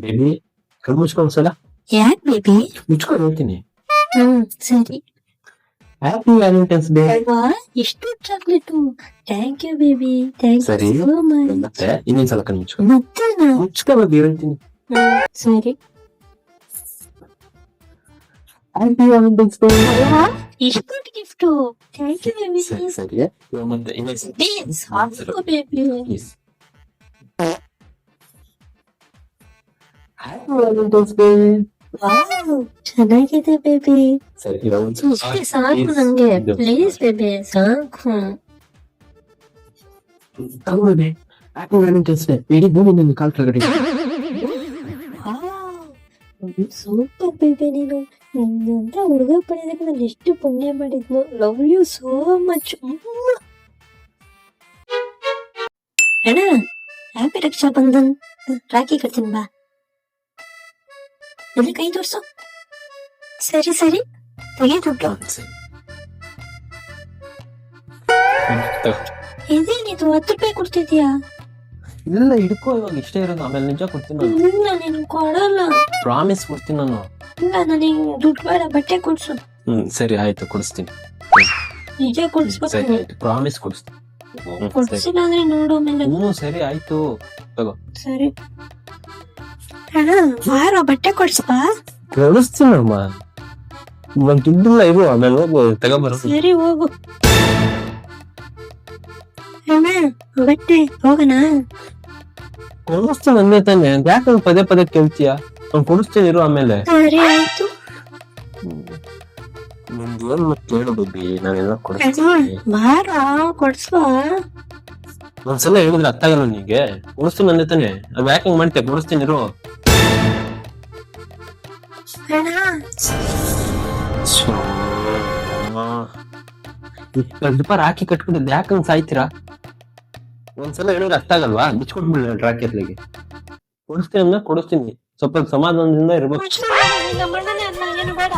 Baby ಕಣ್ಣು ಮುಚ್ಕೊಂಡ್ಸಲ ಯಾಕ್ baby? ಮುಚ್ಕೊಂಡು ಹೇಳ್ತೀನಿ. ಸರಿ. Happy Valentine's Day. ಅಲ್ವಾ ಎಷ್ಟು chocolate. Thank you baby, thank ಸರಿ ಯು ಸೋ ಮಚ್. ಮತ್ತೆ ಇನ್ನೊಂದ್ಸಲ ಕಣ್ಣು ಮುಚ್ಕೊ ಮತ್ತೇನಾ? ಮುಚ್ಕೋ ಬೇಬಿ ಹೇಳ್ತೀನಿ. ಸರಿ. Happy Valentine's Day. ಅಲ್ವಾ ಎಷ್ಟು ಗಿಫ್ಟು. Thank you baby. ಸರಿ ಸರಿ ಇವಾಗ ಮತ್ತೆ ಇನ್ನೊಂದ್ಸಲ ಸಾಕು baby. Please. Happy Valentine's day. Wow ಚೆನ್ನಾಗಿದೆ ಬೇಬಿ. ಸರಿ ಇವಾಗ ಇಷ್ಟೇ ಸಾಕು ನಂಗೆ. ಪ್ಲೀಸ್ ಬೇಬಿ ಸಾಕು. ತಗೊಳ್ಳಿ. Happy Valentine's day. ಇಡೀ ಭೂಮಿ ನನ್ನ ಕಾಲ್ ಕೆಳಗಡೆ ಇದೆ. ಸೂಪರ್ ಬೇಬಿ ನೀನು. ನಿನ್ನಂತ ಹುಡುಗ ಪಡೆದಕ್ಕೆ ನಾನು ಎಷ್ಟು ಪುಣ್ಯ ಮಾಡಿದ್ನು. Love you so much. ಅಣ್ಣ ಹ್ಯಾಪಿ ರಕ್ಷಾ ಬಂಧನ್. ರಾಖಿ ಕಟ್ತೀನಿ ಬಾ. ಎಲ್ಲಿ ಕೈ ತೋರ್ಸು. ಸರಿ ಸರಿ ತೆಗೆ ದುಡ್ಡು. ಸರಿ. ಇದೇನಿದು 10 ರೂಪಾಯಿ ಕೊಡ್ತಿದ್ಯಾ? ಇಲ್ಲ ಹಿಡ್ಕೋ ಇವಾಗ ಇಷ್ಟೇ ಇರೋದು ಆಮೇಲೆ ನಿಜ ಕೊಡ್ತೀನಿ ನಾನು. ಇಲ್ಲ ನೀನು ಕೊಡಲ್ಲ. ಪ್ರಾಮಿಸ್ ಕೊಡ್ತೀನಿ ನಾನು. ಇಲ್ಲ ನನಗೆ ದುಡ್ಡು ಬೇಡ, ಬಟ್ಟೆ ಕೊಡ್ಸು. ಸರಿ ಆಯ್ತು ಕೊಡಿಸ್ತೀನಿ. ನಿಜ ಸರಿ ಕೊಡ್ಸ್ಬೇಕು. ಆಯ್ತು ಪ್ರಾಮಿಸ್ ಕೊಡಿಸ್ತೀನಿ. ಸರಿ. ಕೊಡ್ಸಿಲ್ಲ ಅಂದ್ರೆ ನೋಡು ಆಮೇಲೆ. ಸರಿ ಆಯ್ತು ತಗೋ. ಸರಿ ಅಣ್ಣ ಬಾರೋ ಬಟ್ಟೆ ಕೊಡ್ಸ್ಬಾ. ಕೊಡಿಸ್ತೀನಮ್ಮ. ಇವಾಗ ದುಡ್ಡಿಲ್ಲ ಇರು ಆಮೇಲೆ ಹೋಗು ತಗೊಂಬರ. ಸರಿ ಹೋಗು ಅಣ್ಣ ಬಟ್ಟೆ ಹೋಗೋಣ. ಕೊಡಿಸ್ತೀನಿ ಅಂದೇ ತಾನೆ ಯಾಕೆ ಪದೇ ಪದೇ ಕೇಳ್ತೀಯ? ನಾನು ಕೊಡಿಸ್ತೀನಿ ಇರು ಆಮೇಲೆ. ಸರಿ ಆಯ್ತು. ನಿಮ್ದು ಏನ್ ಮತ್ತೆ ಕೇಳು ಬೇಬಿ ನಾನೆಲ್ಲ ಕೊಡಿಸ್ತೀನಿ. ಬಾರೋ ಕೊಡ್ಸ್ಬಾ. ಒಂದ್ಸಲ ಹೇಳಿದ್ರೆ ಅರ್ಥ ಆಗಲ್ಲ ನಿನಗೆ. ಕೊಡಿಸ್ತೀನಿ ಅಂದೇ ತಾನೆ ಅದು ಯಾಕೆ ಹಂಗ್ ಮಾಡ್ತೀಯ? ಕೊಡಿಸ್ತೀನಿ ಇರು. ಅಣ್ಣ 20 ರೂಪಾಯಿ ರಾಖಿ ಕಟ್ಬಿಟ್ಟಿದ್ದೆ ಯಾಕೆ ಹಂಗ್ ಸಾಯ್ತೀರಾ? ಒಂದ್ಸಲ ಹೇಳಿದ್ರೆ ಅರ್ಥ ಆಗಲ್ವಾ? ಬಿಚ್ಕೊಟ್ಬಿಡ್ಲಿ ರಾಖಿ ಅತ್ಲಿಗೆ. ಕೊಡಿಸ್ತೀನಿ ಅಂದ್ರೆ ಕೊಡಿಸ್ತೀನಿ. ಸ್ವಲ್ಪ ಸಮಾಧಾನದಿಂದ ಇರ್ಬೇಕು. ನಮ್ಮ ಅಣ್ಣನೇ ಅಲ್ಲ ಏನು ಬೇಡ.